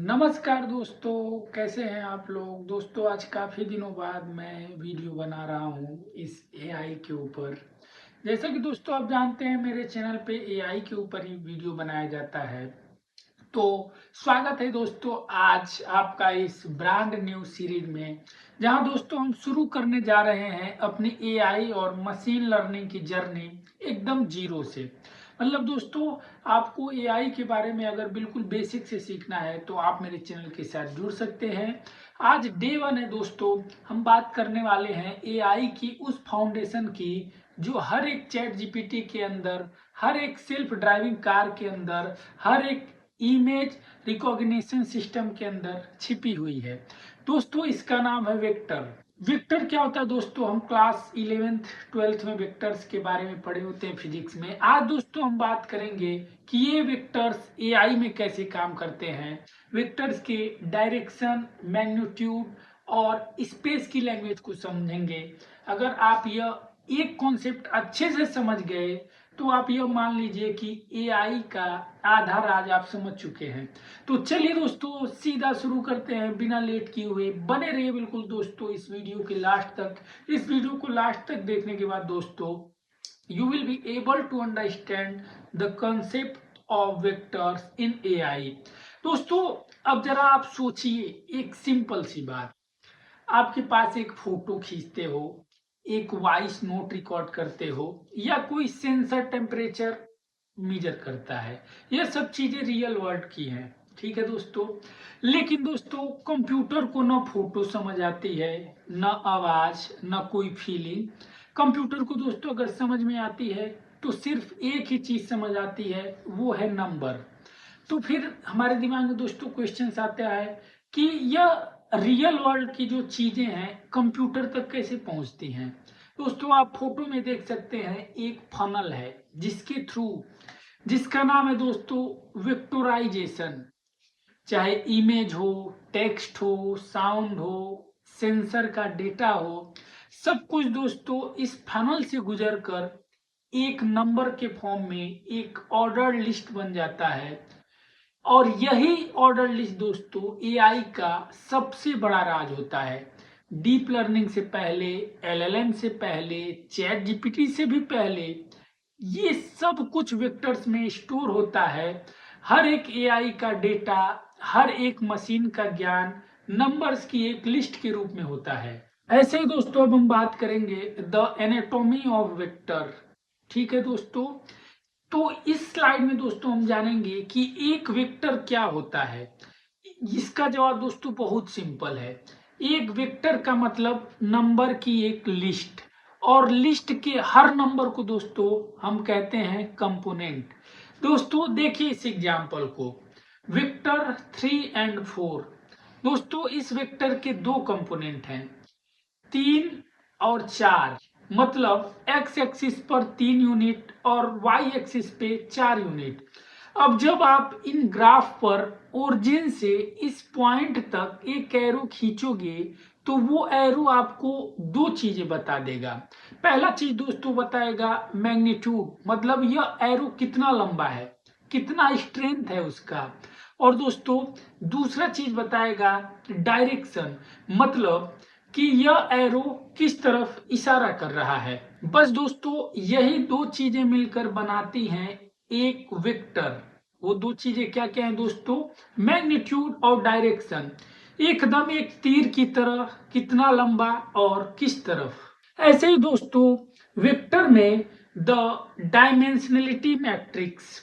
नमस्कार दोस्तों, कैसे हैं आप लोग। दोस्तों आज काफ़ी दिनों बाद मैं वीडियो बना रहा हूं इस एआई के ऊपर। जैसा कि दोस्तों आप जानते हैं मेरे चैनल पे एआई के ऊपर ही वीडियो बनाया जाता है। तो स्वागत है दोस्तों आज आपका इस ब्रांड न्यू सीरीज में, जहां दोस्तों हम शुरू करने जा रहे हैं अपनी एआई और मशीन लर्निंग की जर्नी एकदम जीरो से। मतलब दोस्तों आपको एआई के बारे में अगर बिल्कुल बेसिक से सीखना है तो आप मेरे चैनल के साथ जुड़ सकते हैं। आज डे 1 है दोस्तों। हम बात करने वाले हैं एआई की उस फाउंडेशन की जो हर एक चैट जीपीटी के अंदर, हर एक सेल्फ ड्राइविंग कार के अंदर, हर एक इमेज रिकॉग्निशन सिस्टम के अंदर छिपी हुई है। दोस्तों इसका नाम है वेक्टर। वेक्टर क्या होता है दोस्तों, हम क्लास 11th 12th में वेक्टर्स के बारे में पढ़े होते हैं फिजिक्स में। आज दोस्तों हम बात करेंगे कि ये वेक्टर्स एआई में कैसे काम करते हैं, वेक्टर्स के डायरेक्शन, मैग्नीट्यूड और स्पेस की लैंग्वेज को समझेंगे। अगर आप यह एक कॉन्सेप्ट अच्छे से समझ गए तो आप यह मान लीजिए कि एआई का आधा राज आप समझ चुके हैं। तो चलिए दोस्तों सीधा शुरू करते हैं बिना लेट किए हुए। बने रहिए बिल्कुल दोस्तों इस वीडियो के लास्ट तक। इस वीडियो को लास्ट तक देखने के बाद दोस्तों you will be able to understand the concept of vectors in AI. दोस्तों अब जरा आप सोचिए एक सिंपल सी बात। आपके पास एक फोटो खींचते हो, एक वॉइस नोट रिकॉर्ड करते हो, या कोई सेंसर टेम्परेचर मेजर करता है। यह सब चीजें रियल वर्ल्ड की हैं, ठीक है दोस्तों। लेकिन दोस्तों कंप्यूटर को ना फोटो समझ आती है, ना आवाज, ना कोई फीलिंग। कंप्यूटर को दोस्तों अगर समझ में आती है तो सिर्फ एक ही चीज समझ आती है, वो है नंबर। तो फिर हमारे दिमाग में दोस्तों क्वेश्चन आता है कि यह रियल वर्ल्ड की जो चीजें हैं कंप्यूटर तक कैसे पहुंचती हैं। दोस्तों आप फोटो में देख सकते हैं एक फनल है जिसके थ्रू, जिसका नाम है दोस्तों वेक्टोराइजेशन। चाहे इमेज हो, टेक्स्ट हो, साउंड हो, सेंसर का डेटा हो, सब कुछ दोस्तों इस फनल से गुजरकर एक नंबर के फॉर्म में एक ऑर्डर लिस्ट बन जाता है। और यही ऑर्डर लिस्ट दोस्तों एआई का सबसे बड़ा राज होता है। डीप लर्निंग से पहले, एलएलएम से पहले, चैट जीपीटी से भी पहले ये सब कुछ वेक्टर्स में स्टोर होता है। हर एक एआई का डेटा, हर एक मशीन का ज्ञान नंबर्स की एक लिस्ट के रूप में होता है। ऐसे ही दोस्तों अब हम बात करेंगे द एनाटॉमी ऑफ वेक्टर, ठीक है दोस्तों। तो इस स्लाइड में दोस्तों हम जानेंगे कि एक वेक्टर क्या होता है। इसका जवाब दोस्तों बहुत सिंपल है। एक वेक्टर का मतलब नंबर की एक लिस्ट, और लिस्ट के हर नंबर को दोस्तों हम कहते हैं कंपोनेंट। दोस्तों देखिए इस एग्जांपल को, वेक्टर 3 और 4। दोस्तों इस वेक्टर के दो कंपोनेंट हैं, 3 और 4। मतलब एक्स एक्सिस पर 3 यूनिट और वाई एक्सिस पे 4 यूनिट। अब जब आप इन ग्राफ पर ओरिजिन से इस पॉइंट तक एक एरो खींचोगे तो वो एरो आपको दो चीजें बता देगा। पहला चीज दोस्तों बताएगा मैग्नीट्यूड, मतलब यह एरो कितना लंबा है, कितना स्ट्रेंथ है उसका। और दोस्तों दूसरा चीज बताएगा डायरेक्शन, मतलब कि यह एरो किस तरफ इशारा कर रहा है। बस दोस्तों यही दो चीजें मिलकर बनाती हैं एक वेक्टर। वो दो चीजें क्या क्या हैं दोस्तों, मैग्नीट्यूड और डायरेक्शन। एकदम एक तीर की तरह कितना लंबा और किस तरफ। ऐसे ही दोस्तों वेक्टर में द डायमेंशनलिटी मैट्रिक्स,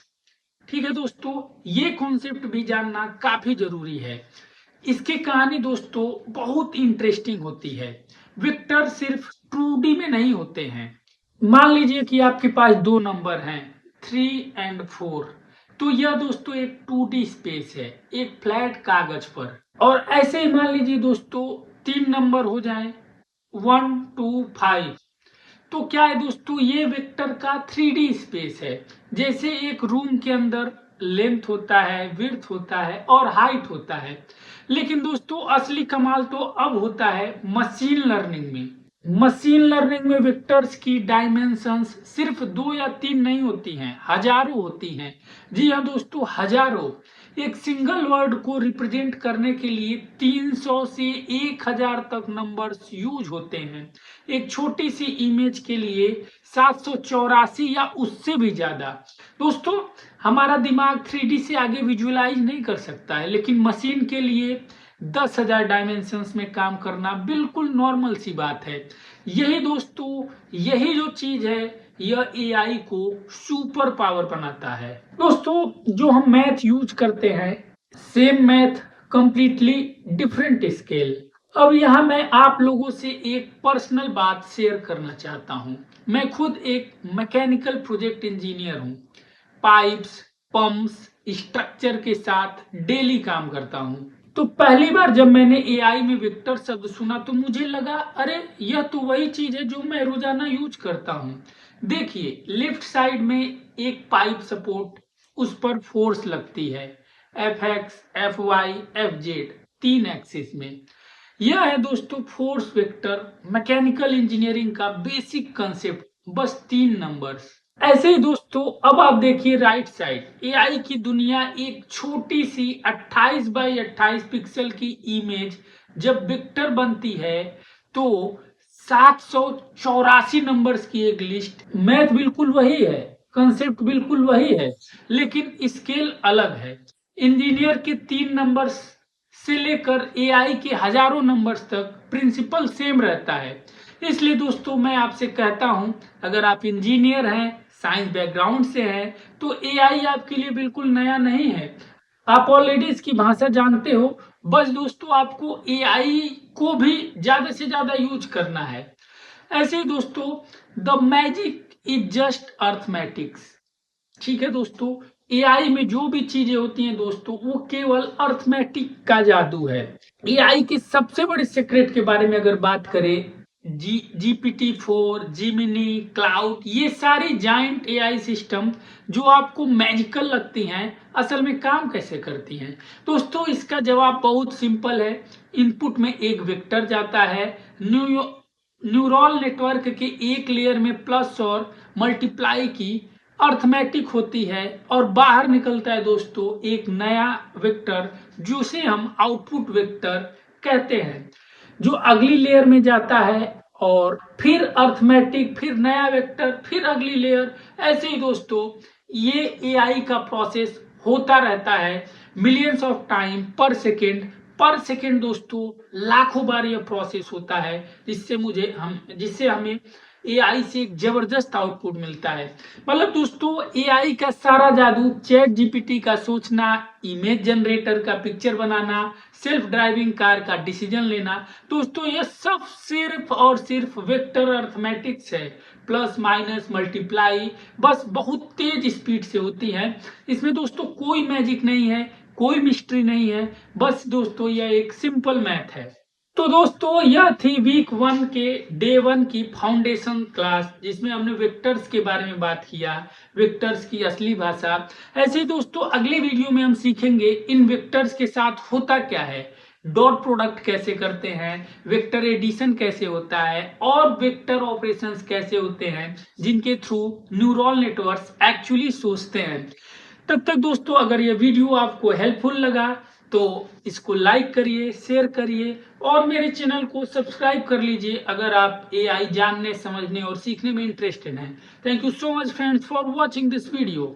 ठीक है दोस्तों, ये कॉन्सेप्ट भी जानना काफी जरूरी है। इसकी कहानी दोस्तों बहुत इंटरेस्टिंग होती है। वेक्टर सिर्फ 2D में नहीं होते हैं। मान लीजिए कि आपके पास दो नंबर हैं 3 और 4। तो यह दोस्तों एक 2D स्पेस है, एक फ्लैट कागज पर। और ऐसे ही मान लीजिए दोस्तों तीन नंबर हो जाएं 1 2 5। तो क्या है दोस्तों, ये वेक्टर का 3D स्पेस है। जैसे एक रूम के अंदर लेंथ होता है, विड्थ होता है और हाइट होता है। लेकिन दोस्तों असली कमाल तो अब होता है मशीन लर्निंग में। मशीन लर्निंग में वेक्टर्स की डायमेंशंस सिर्फ 2 या 3 नहीं होती हैं, हजारों होती हैं। जी हाँ दोस्तों, हजारों। एक सिंगल वर्ड को रिप्रेजेंट करने के लिए 300 से 1000 तक नंबर्स यूज होते हैं। एक छोटी सी इमेज के लिए 784 या उससे भी ज्यादा। दोस्तों, हमारा दिमाग 3D से आगे विजुअलाइज नहीं कर सकता है, लेकिन मशीन के लिए 10,000 डायमेंशंस में काम करना बिल्कुल नॉर्मल सी बात है। यही दोस्तों, यही जो चीज है, यह एआई को सुपर पावर बनाता है। दोस्तों, जो हम मैथ यूज करते हैं, same math completely different scale. अब यहाँ मैं आप लोगों से एक पर्सनल बात शेयर करना चाहता हूँ। मैं खुद एक मैकेनिकल प्रोजेक्ट इंजीनियर हूँ। पाइप्स, पंप्स, स्ट्रक्चर के साथ डेली काम करता हूँ। तो पहली बार जब मैंने एआई में वेक्टर शब्द सुना तो मुझे लगा, अरे यह तो वही चीज है जो मैं रोजाना यूज करता हूँ। देखिए, लेफ्ट साइड में एक पाइप सपोर्ट, उस पर फोर्स लगती है, F X, F Y, F Z, 3 axis में। यह है दोस्तों फोर्स वेक्टर, मैकेनिकल इंजीनियरिंग का बेसिक कंसेप्ट, बस 3 नंबर्स। ऐसे ही दोस्तों, अब आप देखिए राइट साइड, एआई की दुनिया एक छोटी सी 28 बाई 28 पिक्सल की इमेज जब वेक्टर बनती है तो 784 नंबर्स की एक लिस्ट। मैथ बिल्कुल वही है, कंसेप्ट बिल्कुल वही है, लेकिन स्केल अलग है। इंजीनियर के 3 नंबर्स से लेकर एआई के हजारों नंबर्स तक प्रिंसिपल सेम रहता है। इसलिए दोस्तों, मैं आपसे कहता हूं, अगर आप इंजीनियर हैं, साइंस बैकग्राउंड से हैं, तो एआई आपके लिए बिल्कुल नया नहीं है। आप ऑलरेडी इसकी भाषा जानते हो। बस दोस्तों, आपको एआई को भी ज्यादा से ज्यादा यूज करना है। ऐसे ही दोस्तों, the magic is just arithmetics. ठीक है दोस्तों, एआई में जो भी चीजें होती हैं दोस्तों, वो केवल अर्थमेटिक का जादू है। एआई के सबसे बड़े सीक्रेट के बारे में अगर बात करें, GPT-4, जिमिनी, क्लाउड, ये सारी जाइंट एआई सिस्टम जो आपको मैजिकल लगती हैं, असल में काम कैसे करती हैं? दोस्तों, इसका जवाब बहुत सिंपल है। इनपुट में एक वेक्टर जाता है, न्यूरल नेटवर्क के एक लेयर में प्लस और मल्टीप्लाई की अर्थमेटिक होती है, और बाहर निकलता है दोस्तों एक नया वेक्टर, जिसे हम आउटपुट वेक्टर कहते हैं, जो अगली लेयर में जाता है, और फिर अर्थमेटिक, फिर नया वेक्टर, फिर अगली लेयर। ऐसे ही दोस्तों, ये एआई का प्रोसेस होता रहता है मिलियंस ऑफ टाइम पर सेकेंड दोस्तों, लाखों बार यह प्रोसेस होता है, जिससे हमें एआई से एक जबरदस्त आउटपुट मिलता है। मतलब दोस्तों, एआई का सारा जादू, चैट जीपीटी का सोचना, इमेज जनरेटर का पिक्चर बनाना, सेल्फ ड्राइविंग कार का डिसीजन लेना, दोस्तों यह सब सिर्फ और सिर्फ वेक्टर अर्थमेटिक्स है। प्लस माइनस मल्टीप्लाई बस बहुत तेज स्पीड से होती है। इसमें दोस्तों कोई मैजिक नहीं है, कोई मिस्ट्री नहीं है, बस दोस्तों यह एक सिंपल मैथ है। तो दोस्तों, यह थी वीक 1 के डे 1 की फाउंडेशन क्लास, जिसमें हमने वेक्टर्स के बारे में बात किया, वेक्टर्स की असली भाषा। ऐसे ही दोस्तों, अगले वीडियो में हम सीखेंगे इन वेक्टर्स के साथ होता क्या है, डॉट प्रोडक्ट कैसे करते हैं, वेक्टर एडिशन कैसे होता है, और वेक्टर ऑपरेशंस कैसे होते हैं, जिनके थ्रू न्यूरल नेटवर्क्स एक्चुअली सोचते हैं। तब तक दोस्तों, अगर यह वीडियो आपको हेल्पफुल लगा तो इसको लाइक करिए, शेयर करिए, और मेरे चैनल को सब्सक्राइब कर लीजिए अगर आप एआई जानने, समझने और सीखने में इंटरेस्टेड हैं। Thank you so much friends for watching this video.